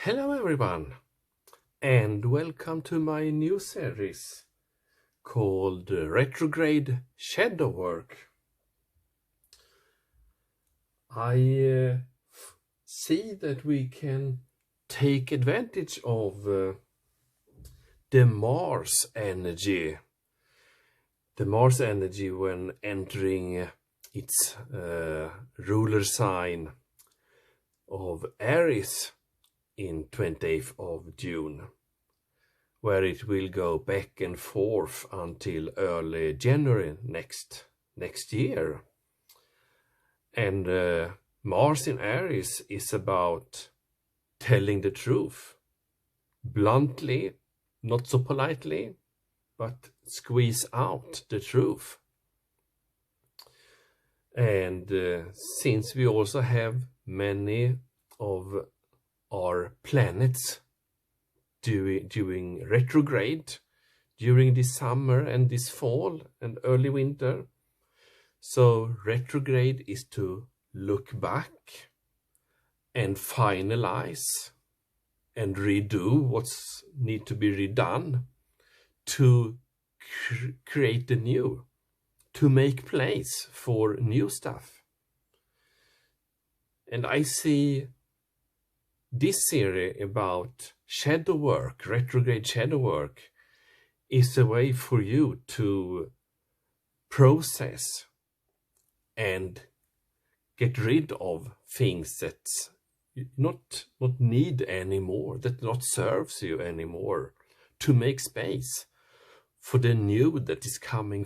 Hello everyone, and welcome to my new series called Retrograde Shadow Work. I see that we can take advantage of the Mars energy. The Mars energy when entering its ruler sign of Aries in 28th of June, where it will go back and forth until early January next year. And Mars in Aries is about telling the truth, bluntly, not so politely, but squeeze out the truth. And since we also have many of our planets doing retrograde during this summer and this fall and early winter. So retrograde is to look back and finalize and redo what's need to be redone to create the new, to make place for new stuff. And I see this series about shadow work, retrograde shadow work, is a way for you to process and get rid of things that not need anymore, that not serves you anymore, to make space for the new that is coming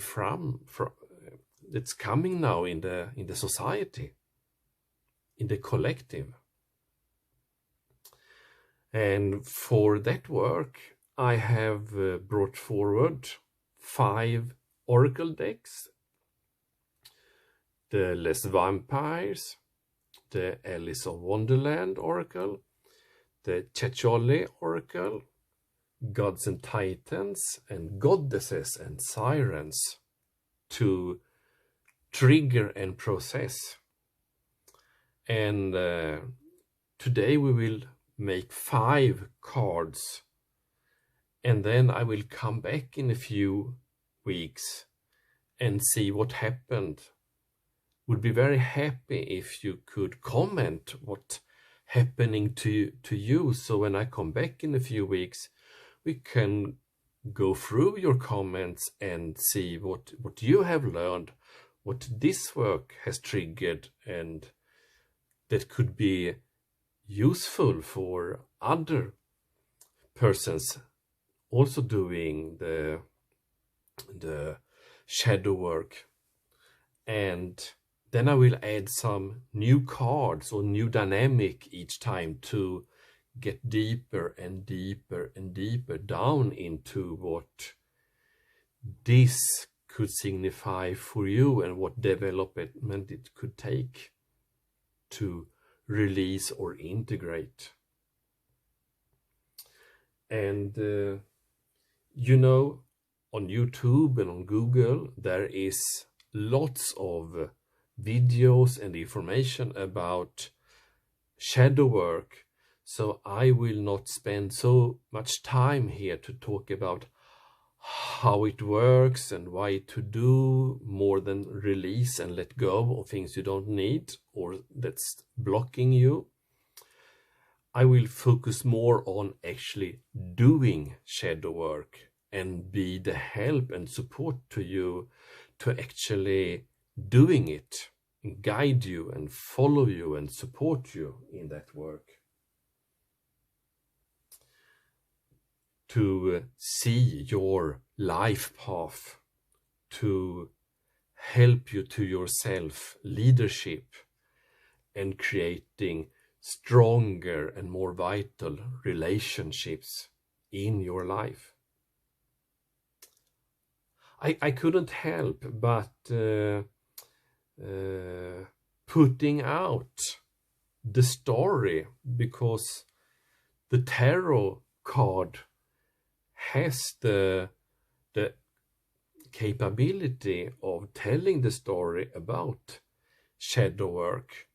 that's coming now in the society, in the collective. And for that work, I have brought forward 5 oracle decks: the Les Vampires, the Alice of Wonderland oracle, the Chacholi oracle, Gods and Titans, and Goddesses and Sirens, to trigger and process. And today we will make 5 cards, and then I will come back in a few weeks and see what happened. Would be very happy if you could comment what's happening to you, so when I come back in a few weeks we can go through your comments and see what you have learned, what this work has triggered, and that could be useful for other persons also doing the shadow work. And then I will add some new cards or new dynamic each time to get deeper and deeper and deeper down into what this could signify for you and what development it could take to release or integrate. And you know, on YouTube and on Google there is lots of videos and information about shadow work, so I will not spend so much time here to talk about how it works and why to do, more than release and let go of things you don't need or that's blocking you. I will focus more on actually doing shadow work and be the help and support to you to actually doing it, and guide you and follow you and support you in that work. To see your life path, to help you to your self leadership and creating stronger and more vital relationships in your life. I couldn't help but putting out the story, because the tarot card has the capability of telling the story about shadow work.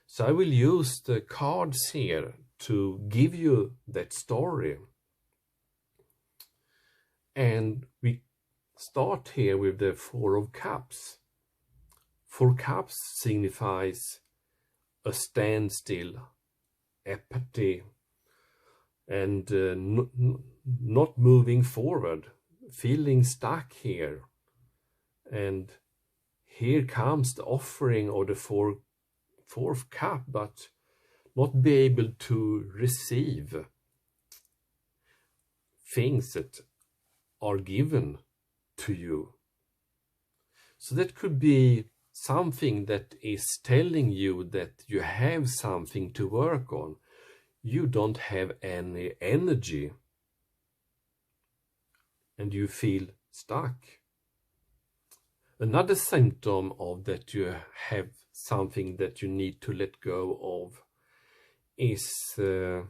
So I will use the cards here to give you that story. And we start here with the Four of Cups. Four Cups signifies a standstill, apathy, and not moving forward, feeling stuck here. And here comes the offering of the fourth cup, but not be able to receive things that are given to you. So that could be something that is telling you that you have something to work on. You don't have any energy and you feel stuck. Another symptom of that you have something that you need to let go of is the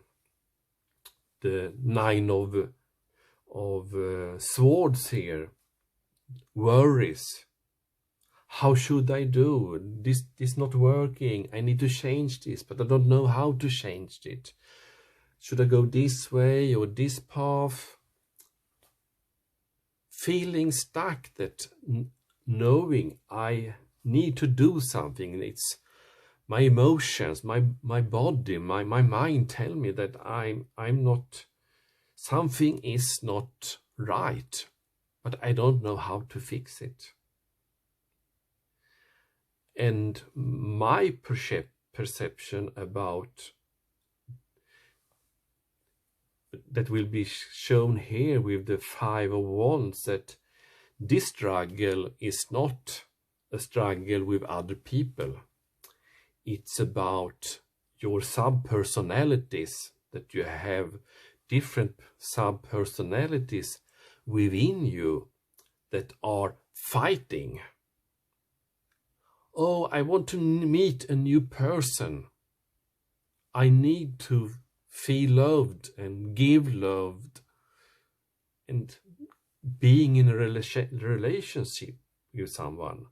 Nine of Swords here. Worries. How should I do? This not working. I need to change this, but I don't know how to change it. Should I go this way or this path? Feeling stuck, that knowing I need to do something. It's my emotions, my body, my mind tell me that I'm not, something is not right, but I don't know how to fix it. And my perception about that will be shown here with the Five of Wands, that this struggle is not a struggle with other people. It's about your sub-personalities, that you have different sub-personalities within you that are fighting. Oh, I want to meet a new person. I need to feel loved and give loved. And being in a relationship with someone.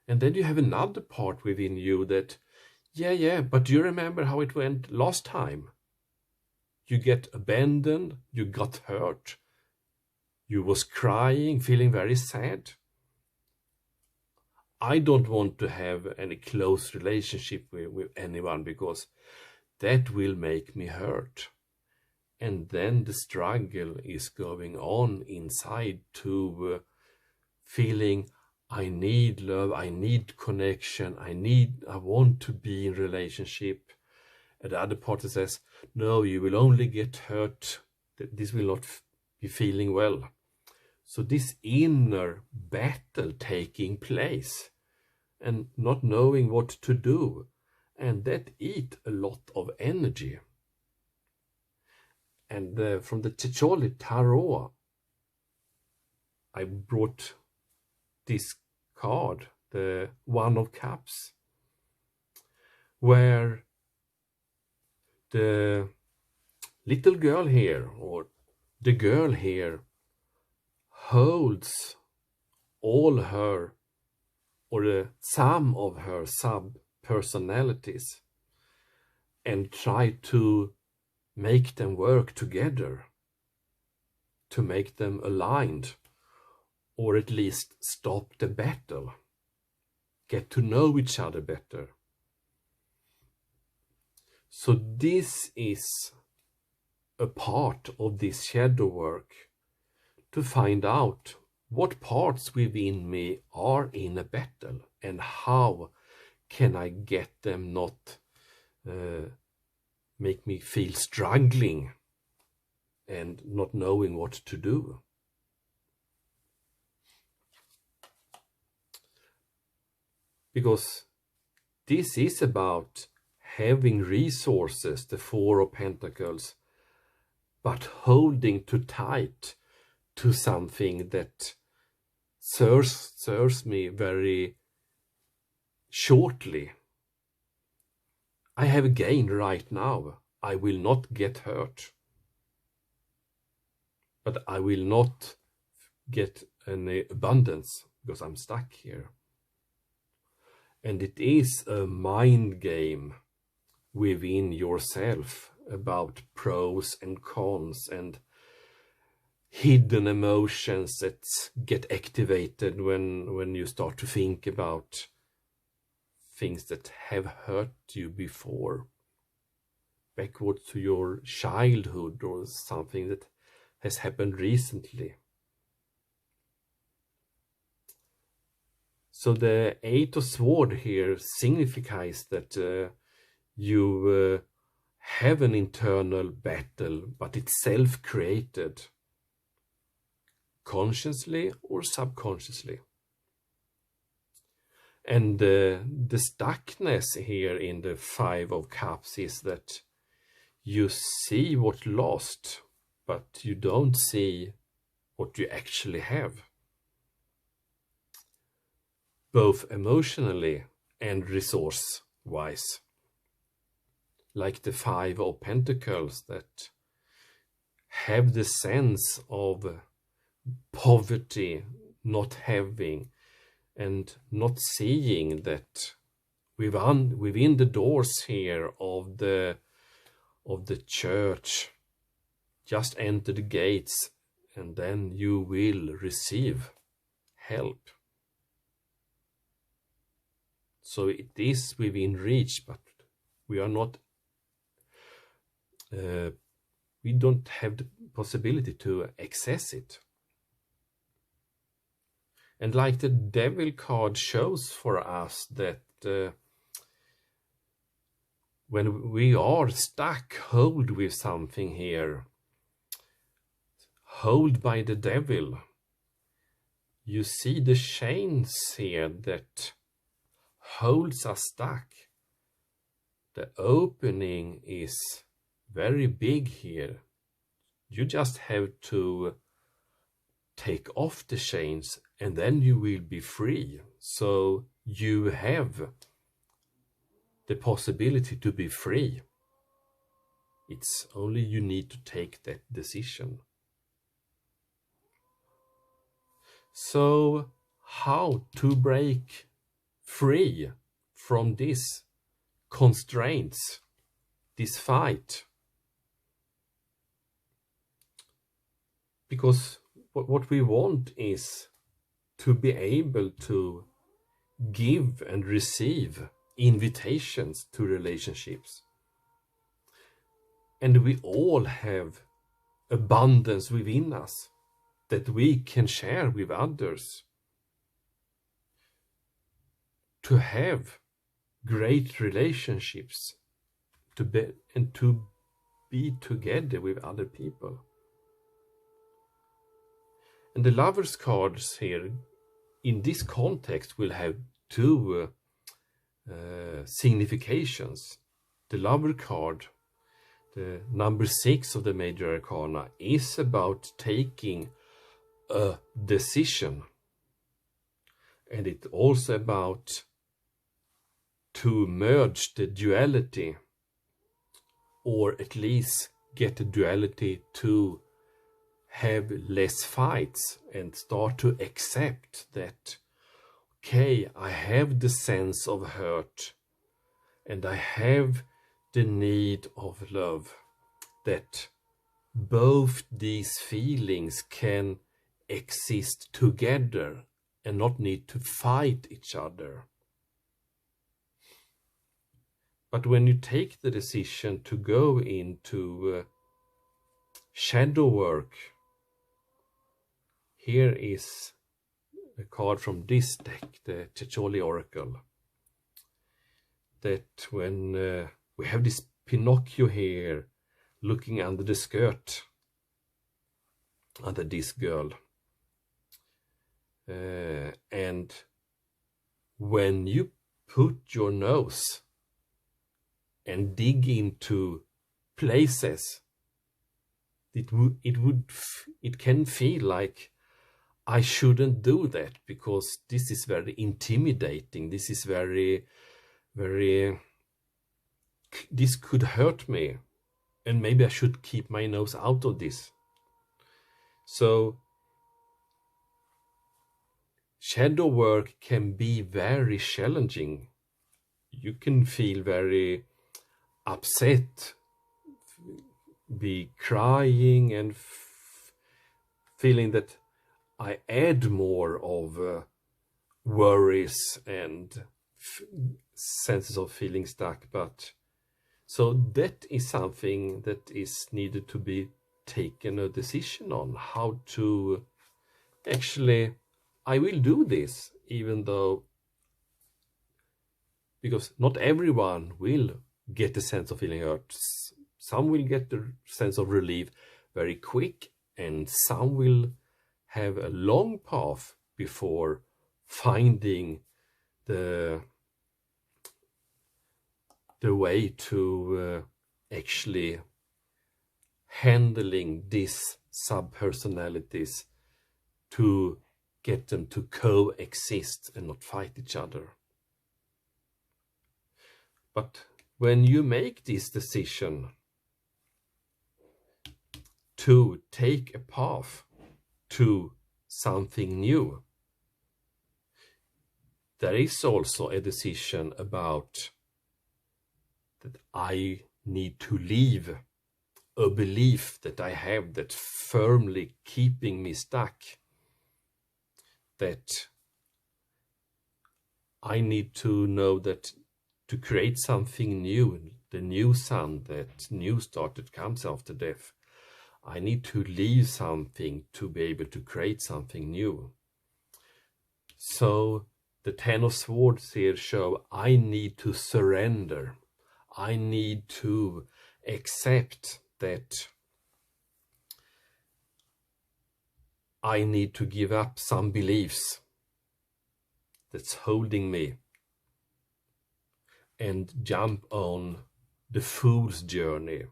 And then you have another part within you that, yeah, but do you remember how it went last time? You get abandoned, you got hurt, you was crying, feeling very sad. I don't want to have any close relationship with anyone because that will make me hurt. And then the struggle is going on inside to feeling I need love, I need connection, I want to be in relationship. And the other party says, no, you will only get hurt. This will not be feeling well. So this inner battle taking place and not knowing what to do. And that eat a lot of energy. And from the Checholi Tarot, I brought this card, the One of Cups, where the little girl here, or the girl here, holds all her, or some of her sub-personalities, and try to make them work together, to make them aligned, or at least stop the battle, get to know each other better. So this is a part of this shadow work, to find out what parts within me are in a battle and how can I get them not make me feel struggling and not knowing what to do. Because this is about having resources, the Four of Pentacles, but holding too tight to something that serves me very shortly. I have a gain right now. I will not get hurt. But I will not get any abundance because I'm stuck here. And it is a mind game within yourself. about pros and cons and hidden emotions that get activated when you start to think about things that have hurt you before, backwards to your childhood or something that has happened recently. So the Eight of Swords here signifies that you have an internal battle, but it's self-created, consciously or subconsciously. And the stuckness here in the Five of Cups is that you see what lost, but you don't see what you actually have, both emotionally and resource-wise. Like the Five of Pentacles that have the sense of poverty, not having, and not seeing that within the doors here of the church, just enter the gates and then you will receive help. So it is within reach, but we are not we don't have the possibility to access it. And like the Devil card shows for us that when we are stuck, hold with something here, hold by the devil, you see the chains here that holds us stuck. The opening is very big here. You just have to take off the chains and then you will be free. So you have the possibility to be free. It's only you need to take that decision. So how to break free from these constraints, this fight? Because what we want is to be able to give and receive invitations to relationships. And we all have abundance within us that we can share with others. To have great relationships, to be together with other people. And the Lovers cards here, in this context, will have two significations. The Lover card, the number 6 of the Major Arcana, is about taking a decision. And it's also about to merge the duality, or at least get the duality to have less fights and start to accept that, okay, I have the sense of hurt and I have the need of love, that both these feelings can exist together and not need to fight each other. But when you take the decision to go into shadow work, here is a card from this deck, the Checholi Oracle, that when we have this Pinocchio here looking under the skirt, under this girl, and when you put your nose and dig into places, it can feel like, I shouldn't do that because this is very intimidating. This is very, this could hurt me, and maybe I should keep my nose out of this. So shadow work can be very challenging. You can feel very upset, be crying and feeling that I add more of worries and senses of feeling stuck. But so that is something that is needed to be taken a decision on, how to actually, I will do this, even though, because not everyone will get the sense of feeling hurt. Some will get the sense of relief very quick, and some will have a long path before finding the way to actually handling these subpersonalities, to get them to coexist and not fight each other. But when you make this decision to take a path to something new, there is also a decision about that I need to leave a belief that I have that firmly keeping me stuck, that I need to know that to create something new, the new sun, that new start that comes after death, I need to leave something to be able to create something new. So the Ten of Swords here show I need to surrender. I need to accept that I need to give up some beliefs that's holding me and jump on the fool's journey.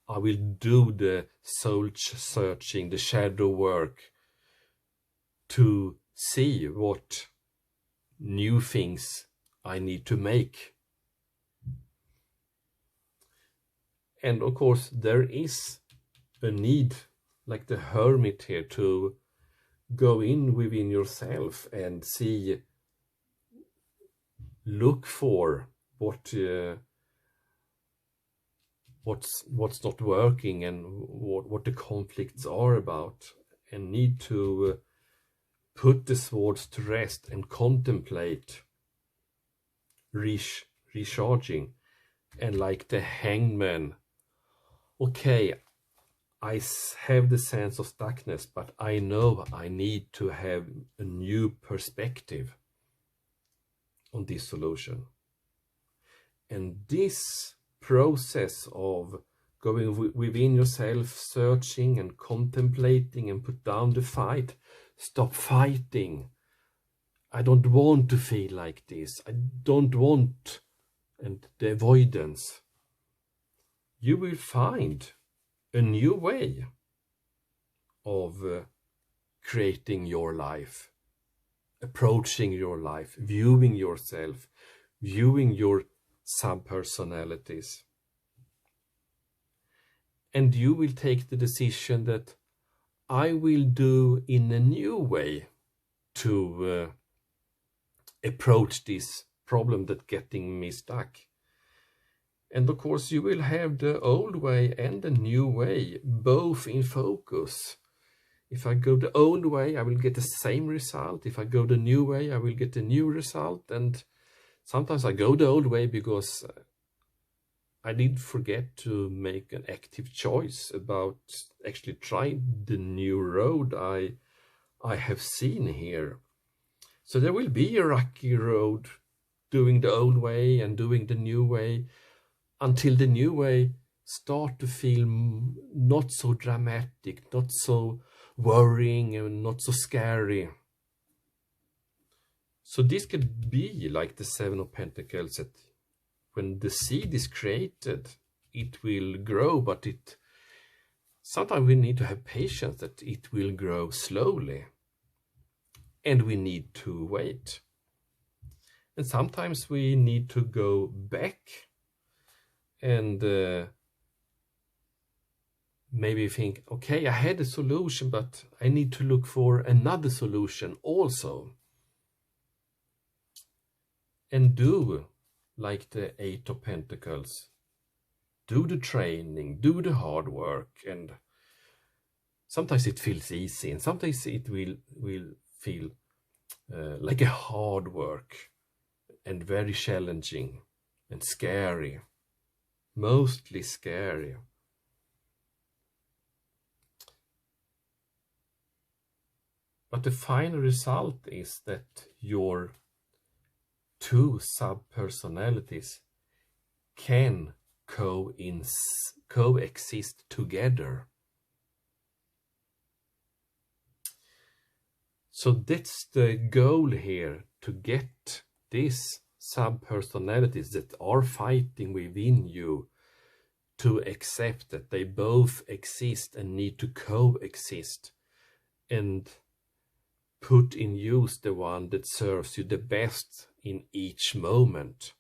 I will do the soul searching, the shadow work, to see what new things I need to make. And of course, there is a need, like the hermit here, to go in within yourself and see, look for what's not working and what the conflicts are about, and need to put the swords to rest and contemplate recharging. And like the hangman, okay, I have the sense of stuckness, but I know I need to have a new perspective on this solution. And this process of going within yourself, searching and contemplating, and put down the fight, stop fighting. I don't want to feel like this. I don't want, and the avoidance. You will find a new way of creating your life, approaching your life, viewing yourself, viewing your subpersonalities. And you will take the decision that I will do in a new way to approach this problem that's getting me stuck. And of course, you will have the old way and the new way, both in focus. If I go the old way, I will get the same result. If I go the new way, I will get a new result. And sometimes I go the old way because I did forget to make an active choice about actually trying the new road I have seen here. So there will be a rocky road, doing the old way and doing the new way, until the new way start to feel not so dramatic, not so worrying and not so scary. So this could be like the Seven of Pentacles, that when the seed is created, it will grow, but sometimes we need to have patience that it will grow slowly, and we need to wait. And sometimes we need to go back and maybe think, okay, I had a solution, but I need to look for another solution also. And do like the Eight of Pentacles. do the training, do the hard work, and sometimes it feels easy, and sometimes it will feel like a hard work and very challenging and scary, mostly scary. But the final result is that your two sub-personalities can coexist together. So that's the goal here, to get these sub-personalities that are fighting within you to accept that they both exist and need to coexist, and put in use the one that serves you the best in each moment.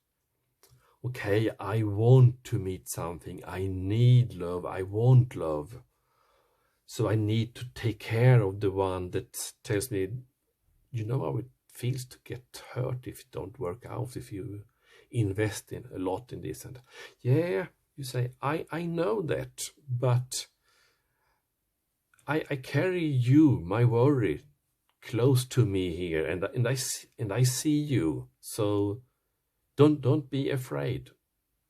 Okay, I want to meet something, I need love, I want love. So I need to take care of the one that tells me, you know how it feels to get hurt if it don't work out, if you invest in a lot in this. And yeah, you say, I know that, but I carry you, my worry, close to me here, and I see you. So don't be afraid.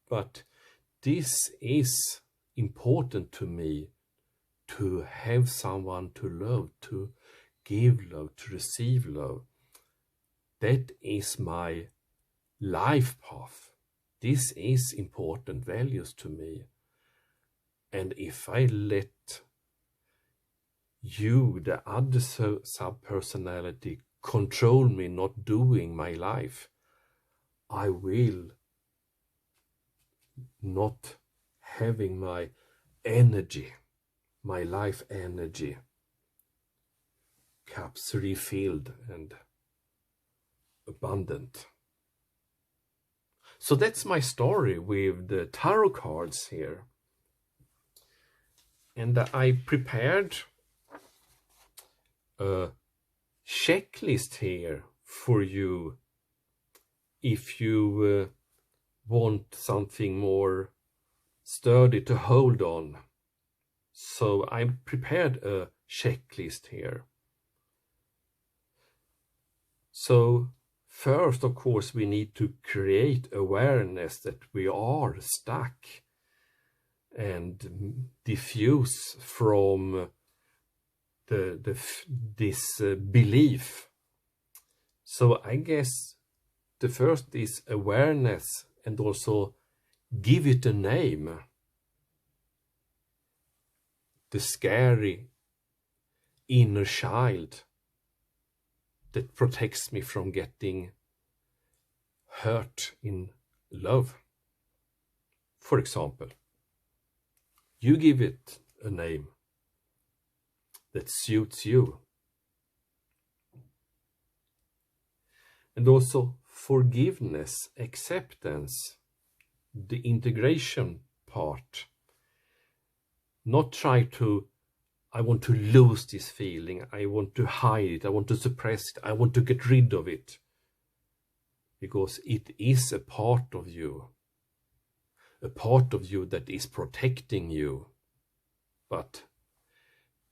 But this is important to me, to have someone to love, to give love, to receive love. That is my life path. This is important values to me. And if I let you, the other sub-personality, control me not doing my life, I will not having my energy, my life energy cups refilled and abundant. So that's my story with the tarot cards here. And I prepared a checklist here for you if you want something more sturdy to hold on. So I prepared a checklist here. So first, of course, we need to create awareness that we are stuck and diffuse from this belief. So I guess the first is awareness, and also give it a name. The scary inner child that protects me from getting hurt in love. For example, you give it a name that suits you. And also forgiveness, acceptance, the integration part. Not try to, I want to lose this feeling, I want to hide it, I want to suppress it, I want to get rid of it. Because it is a part of you that is protecting you. But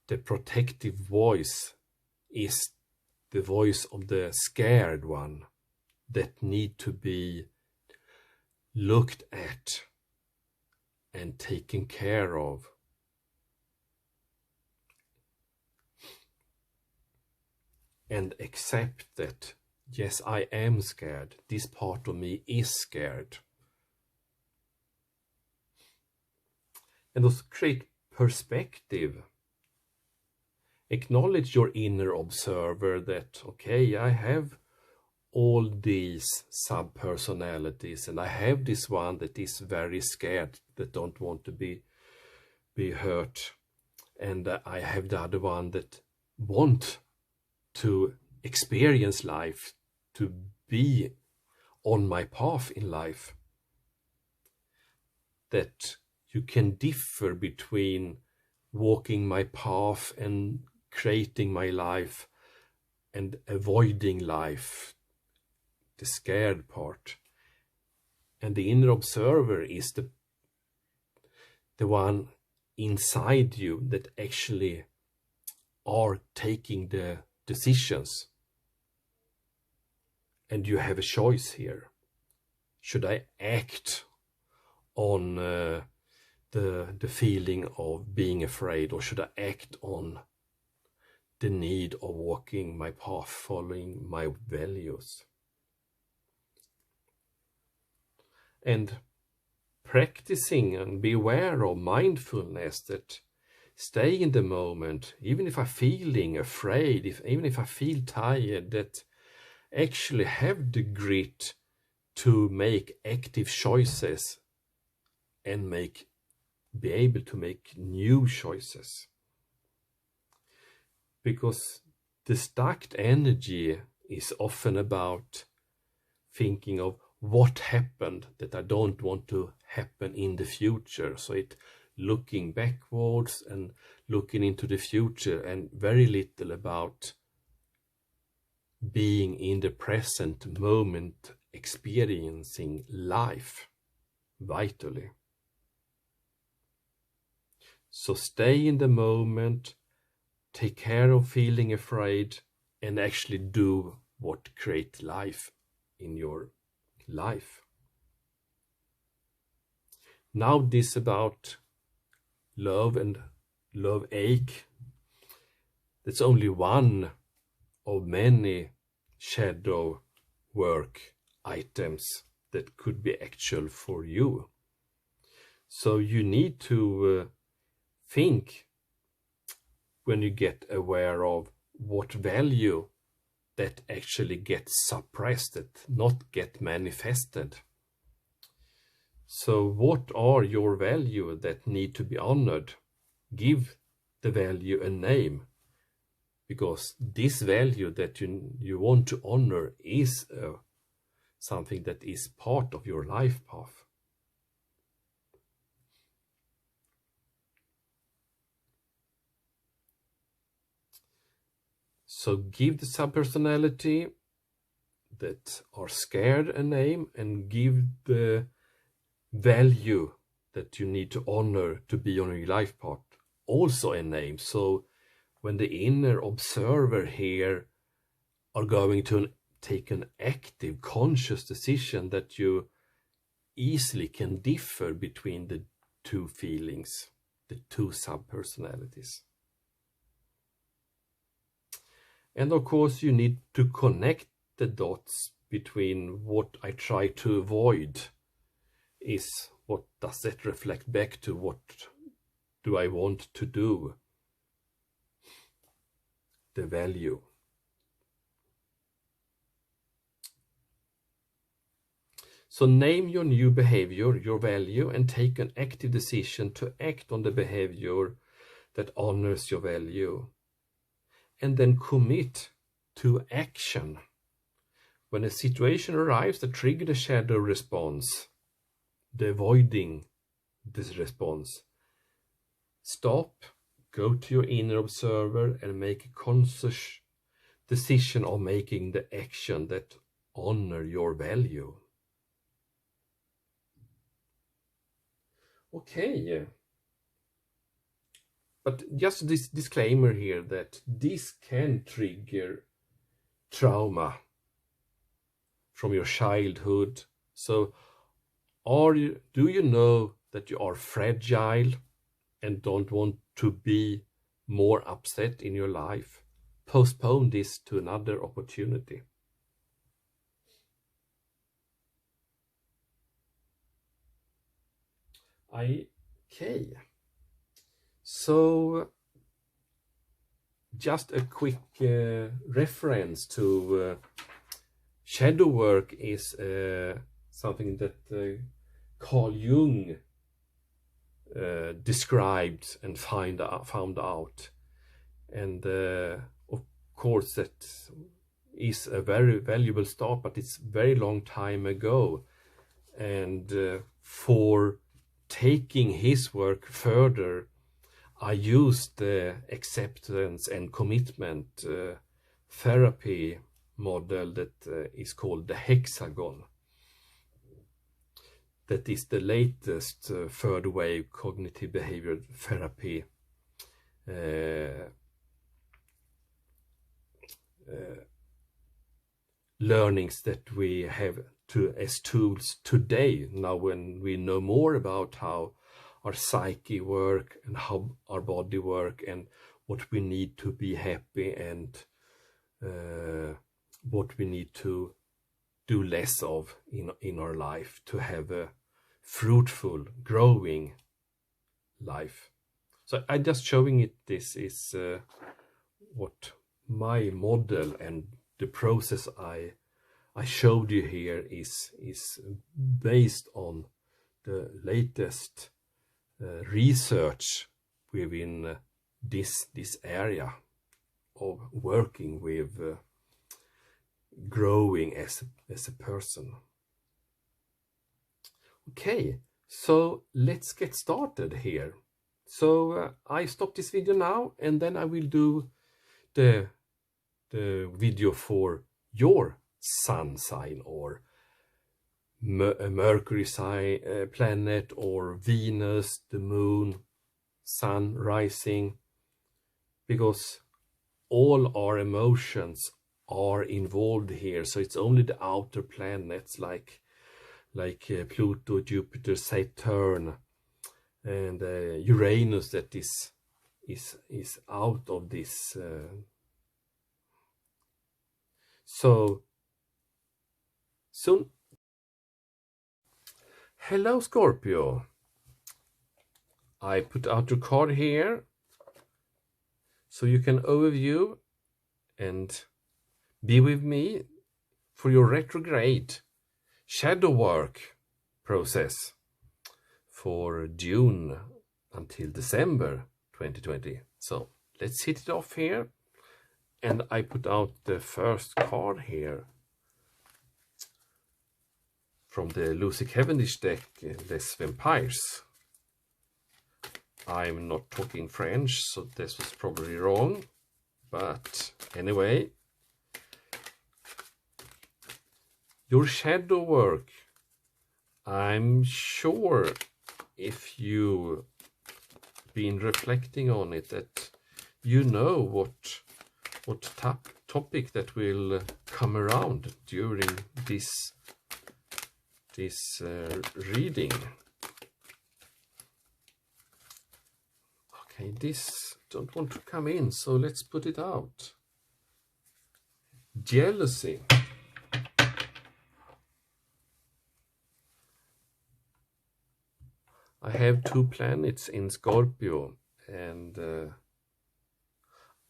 the protective voice is the voice of the scared one that need to be looked at and taken care of. And accept that, yes, I am scared. This part of me is scared. And also create perspective. Acknowledge your inner observer that, okay, I have all these sub-personalities, and I have this one that is very scared, that don't want to be hurt. And I have the other one that want to experience life, to be on my path in life. That you can differ between walking my path and creating my life and avoiding life, the scared part. And the inner observer is the the one inside you that actually are taking the decisions. And you have a choice here. Should I act on the feeling of being afraid, or should I act on the need of walking my path, following my values? And practicing and be aware of mindfulness, that stay in the moment, even if I'm feeling afraid, even if I feel tired, that actually have the grit to make active choices and be able to make new choices. Because the stacked energy is often about thinking of what happened that I don't want to happen in the future. So it looking backwards and looking into the future, and very little about being in the present moment, experiencing life vitally. So stay in the moment, take care of feeling afraid, and actually do what creates life in your life. Now this about love and love ache. That's only one of many shadow work items that could be actual for you. So you need to think, when you get aware of what value that actually gets suppressed, that not get manifested. So what are your value that need to be honored? Give the value a name, because this value that you want to honor is something that is part of your life path. So give the subpersonality that are scared a name, and give the value that you need to honor to be on your life path also a name. So when the inner observer here are going to take an active, conscious decision, that you easily can differ between the two feelings, the two subpersonalities. And of course, you need to connect the dots between what I try to avoid is, what does that reflect back to, what do I want to do? The value. So name your new behavior, your value, and take an active decision to act on the behavior that honors your value. And then commit to action. When a situation arrives that triggers the shadow response, the avoiding this response, stop, go to your inner observer, and make a conscious decision of making the action that honor your value. Okay. But just this disclaimer here, that this can trigger trauma from your childhood. So do you know that you are fragile and don't want to be more upset in your life? Postpone this to another opportunity. Okay. So just a quick reference to shadow work is something that Carl Jung described and found out. And of course that is a very valuable start, but it's very long time ago. And for taking his work further, I used the acceptance and commitment therapy model that is called the hexagon. that is the latest third wave cognitive behavior therapy learnings that we have as tools today, now when we know more about how our psyche work and how our body work and what we need to be happy and what we need to do less of in our life to have a fruitful, growing life. So I'm just showing it. This is what my model and the process I showed you here is based on the latest research within this area of working with growing as a person. Okay, so let's get started here. So I stop this video now, and then I will do the video for your sun sign, or Mercury sign, planet, or Venus, the moon, sun rising, because all our emotions are involved here. So it's only the outer planets like Pluto, Jupiter, Saturn, and Uranus that is out of this. So soon. Hello, Scorpio. I put out your card here so you can overview and be with me for your retrograde shadow work process for June until December 2020. So let's hit it off here. And I put out the first card here from the Lucy Cavendish deck, Les Vampires. I'm not talking French, so this was probably wrong. But anyway, your shadow work, I'm sure if you've been reflecting on it, that you know what topic that will come around during this reading. Okay, this don't want to come in, so let's put it out. Jealousy. I have 2 planets in Scorpio, and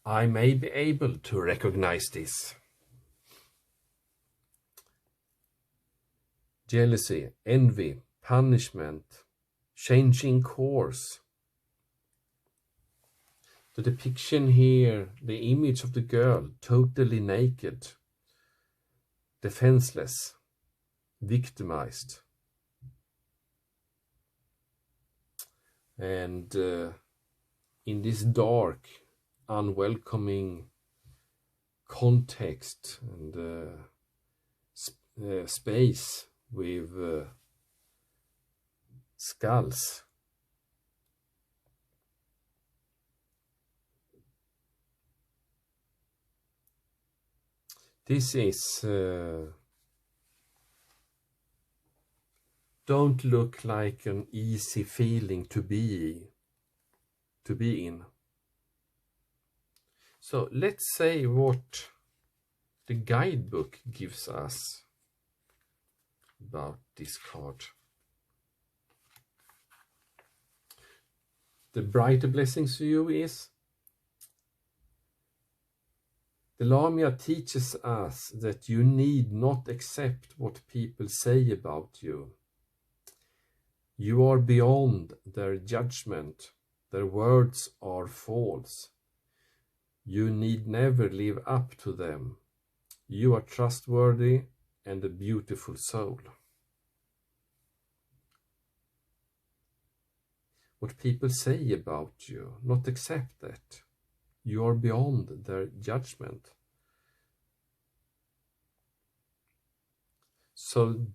I may be able to recognize this. Jealousy, envy, punishment, changing course. The depiction here, the image of the girl, totally naked, defenseless, victimized. And in this dark, unwelcoming context and space with skulls. This is don't look like an easy feeling to be in. So let's say what the guidebook gives us about this card. The brighter blessings to you is the Lamia teaches us that you need not accept what people say about you. You are beyond their judgment. Their words are false. You need never live up to them. You are trustworthy and a beautiful soul. What people say about you, not accept that. You are beyond their judgment. So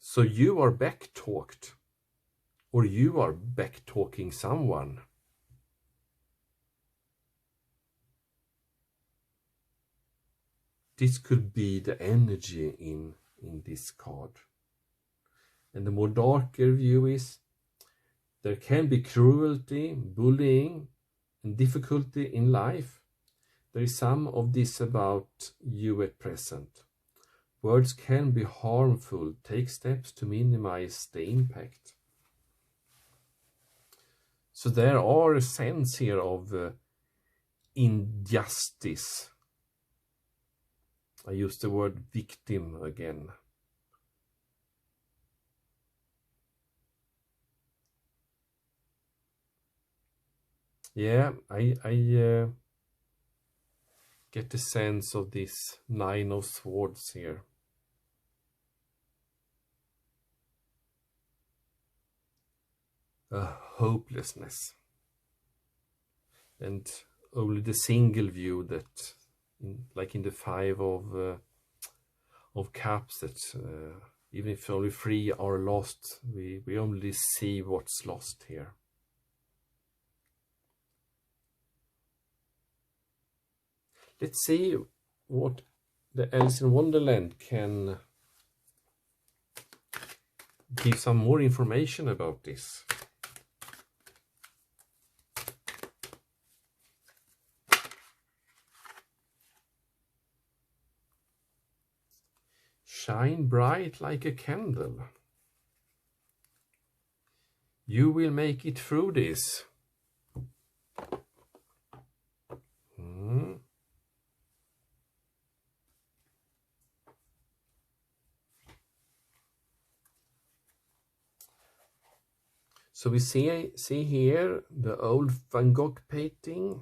So you are back-talked, or you are back-talking someone. This could be the energy in this card. And the more darker view is, there can be cruelty, bullying, and difficulty in life. There is some of this about you at present. Words can be harmful. Take steps to minimize the impact. So there are a sense here of injustice. I use the word victim again. Yeah, I get the sense of this Nine of Swords here. A hopelessness. And only the single view that, like in the Five of Cups, that even if only 3 are lost, we only see what's lost here. Let's see what the Alice in Wonderland can give some more information about this. Shine bright like a candle. You will make it through this. So we see here the old Van Gogh painting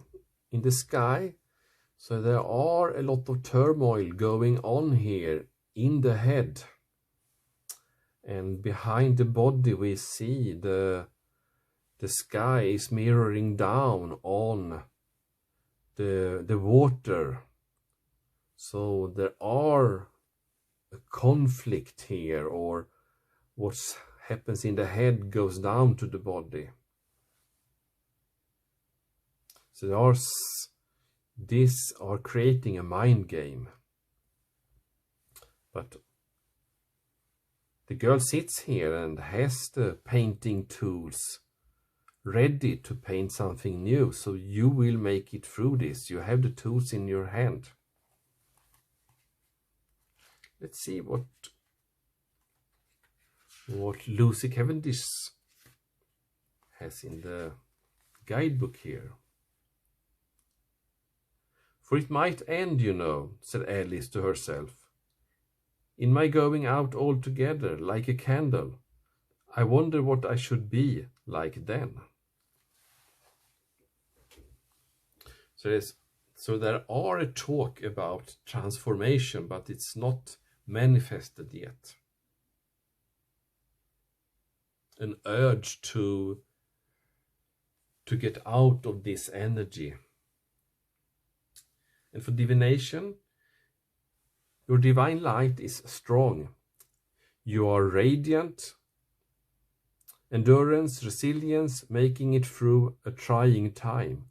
in the sky. So there are a lot of turmoil going on here in the head. And behind the body we see the sky is mirroring down on the water. So there are a conflict here, or what's happens in the head goes down to the body. So these are creating a mind game. But the girl sits here and has the painting tools ready to paint something new. So you will make it through this. You have the tools in your hand. Let's see what Lucy Cavendish has in the guidebook here. For it might end, you know, said Alice to herself, in my going out altogether like a candle. I wonder what I should be like then. So there are a talk about transformation, but it's not manifested yet. An urge to get out of this energy. And for divination, your divine light is strong. You are radiant, endurance, resilience, making it through a trying time,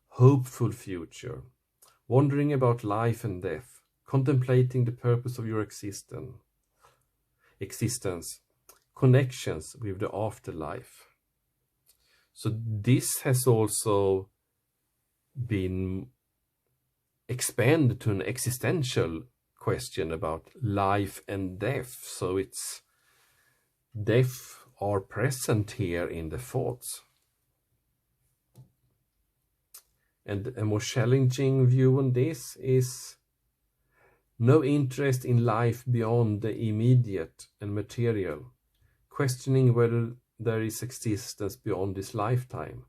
hopeful future, wondering about life and death, contemplating the purpose of your existence, connections with the afterlife. So this has also been expanded to an existential question about life and death. So it's death are present here in the thoughts. And a more challenging view on this is no interest in life beyond the immediate and material, questioning whether there is existence beyond this lifetime,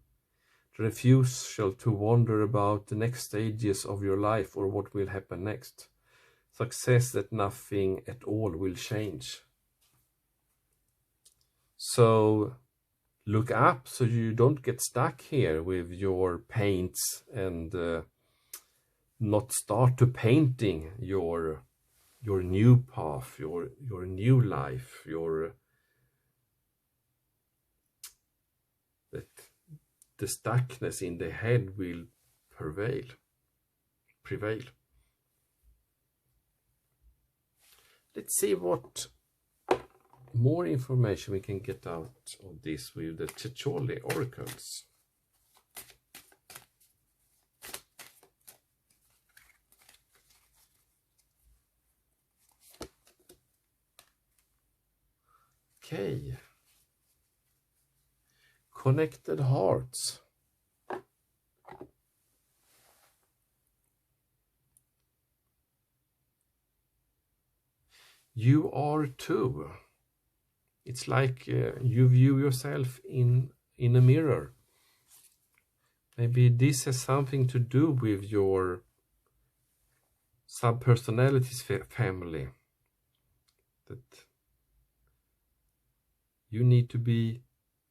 the refusal to wonder about the next stages of your life or what will happen next, success that nothing at all will change. So look up so you don't get stuck here with your paints and not start to painting your your new path, your new life, that the stuckness in the head will prevail. Let's see what more information we can get out of this with the Checholi oracles. Okay. Connected hearts. You are too. It's like you view yourself in a mirror. Maybe this has something to do with your subpersonalities family. That you need to be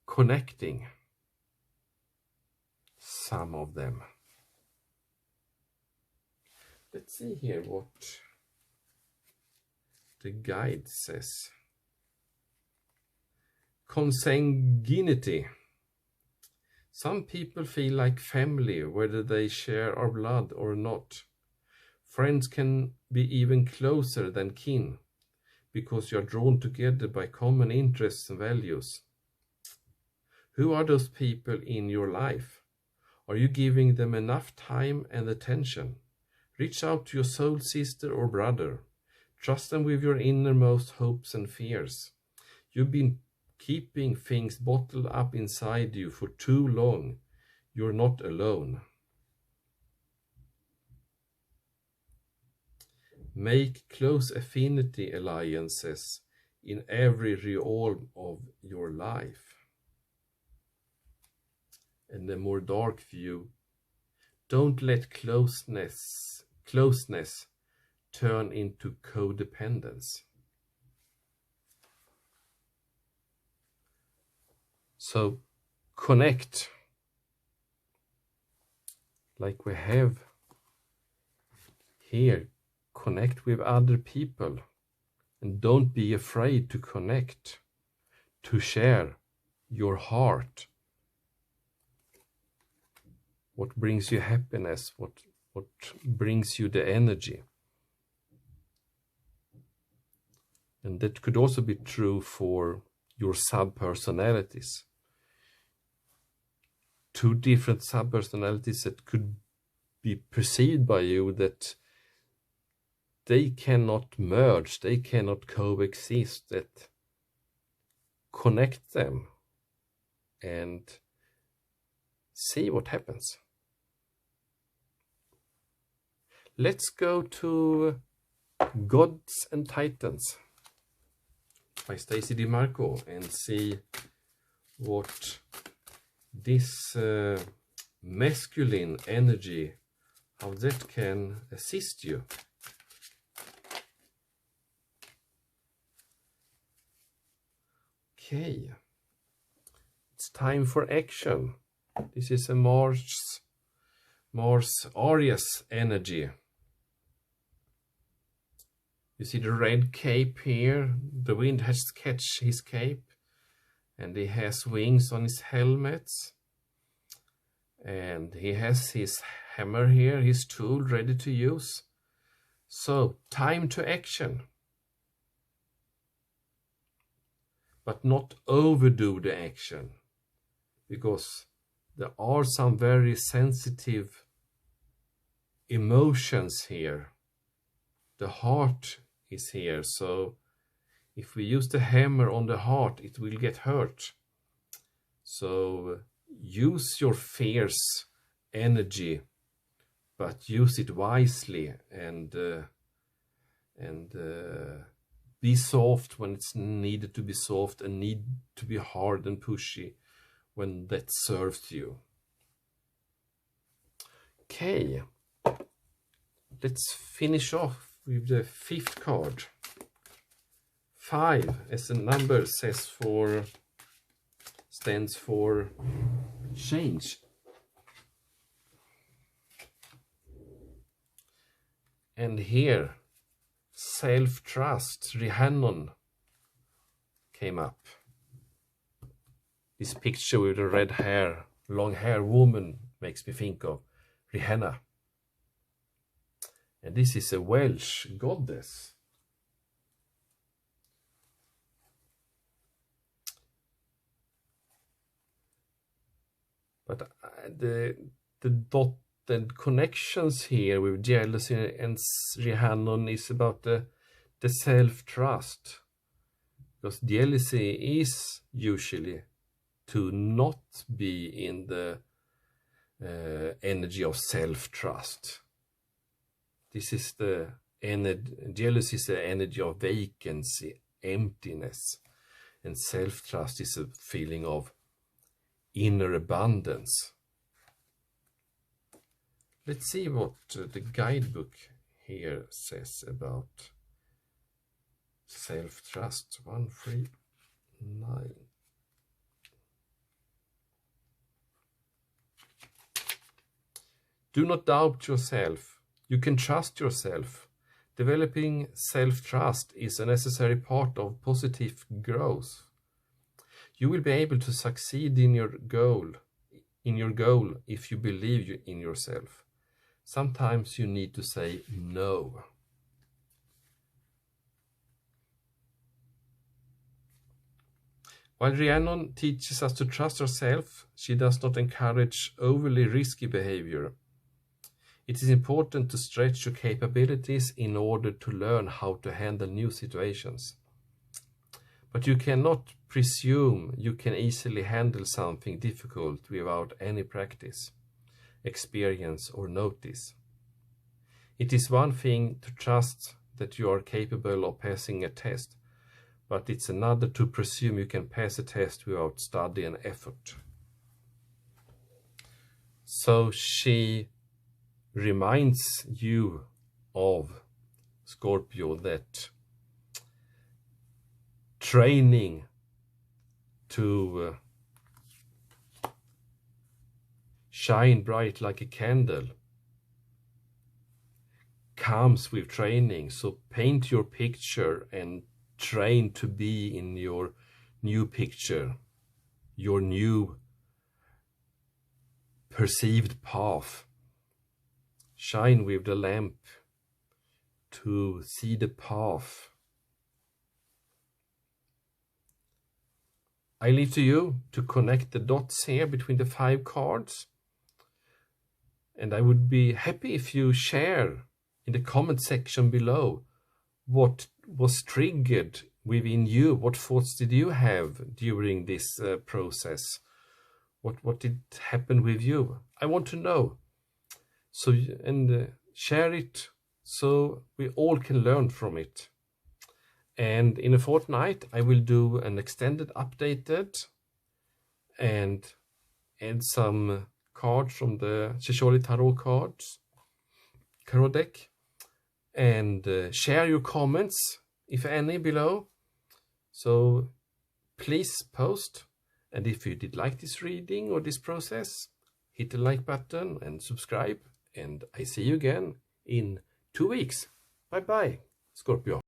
connecting some of them. Let's see here what the guide says. Consanguinity. Some people feel like family, whether they share our blood or not. Friends can be even closer than kin, because you are drawn together by common interests and values. Who are those people in your life? Are you giving them enough time and attention? Reach out to your soul sister or brother. Trust them with your innermost hopes and fears. You've been keeping things bottled up inside you for too long. You're not alone. Make close affinity alliances in every realm of your life. And the more dark view, don't let closeness turn into codependence. So connect, like we have here. Connect with other people, and don't be afraid to connect, to share your heart. What brings you happiness, what brings you the energy. And that could also be true for your subpersonalities. Two different subpersonalities that could be perceived by you that they cannot merge, they cannot coexist, that connect them and see what happens. Let's go to Gods and Titans by Stacey DiMarco and see what this masculine energy, how that can assist you. Okay, it's time for action. This is a Mars Aries energy. You see the red cape here. The wind has catched his cape, and he has wings on his helmets. And he has his hammer here, his tool ready to use. So, time to action. But not overdo the action, because there are some very sensitive emotions here. The heart is here, so if we use the hammer on the heart, it will get hurt. So use your fierce energy, but use it wisely, and be soft when it's needed to be soft, and need to be hard and pushy when that serves you. Okay, let's finish off with the fifth card. 5, as the number says, stands for change. And here self-trust, Rhiannon came up. This picture with the red hair, long hair woman makes me think of Rihanna. And this is a Welsh goddess. But the dotted connections here with jealousy and Rhiannon is about the self-trust. Because jealousy is usually to not be in the energy of self-trust. This is the energy, jealousy is the energy of vacancy, emptiness, and self-trust is a feeling of inner abundance. Let's see what the guidebook here says about self-trust. 139. Do not doubt yourself. You can trust yourself. Developing self-trust is a necessary part of positive growth. You will be able to succeed in your goal if you believe in yourself. Sometimes you need to say no. While Rhiannon teaches us to trust ourselves, she does not encourage overly risky behavior. It is important to stretch your capabilities in order to learn how to handle new situations. But you cannot presume you can easily handle something difficult without any practice, experience, or notice. It is one thing to trust that you are capable of passing a test, but it's another to presume you can pass a test without study and effort. So she reminds you of, Scorpio, that training to shine bright like a candle comes with training. So paint your picture and train to be in your new picture, your new perceived path. Shine with the lamp to see the path. I leave to you to connect the dots here between the 5 cards. And I would be happy if you share in the comment section below what was triggered within you. What thoughts did you have during this process? What did happen with you? I want to know. So, and share it so we all can learn from it. And in a fortnight, I will do an extended updated and add some cards from the Checholi Tarot deck. And share your comments, if any, below. So please post. And if you did like this reading or this process, hit the like button and subscribe. And I see you again in 2 weeks. Bye bye, Scorpio.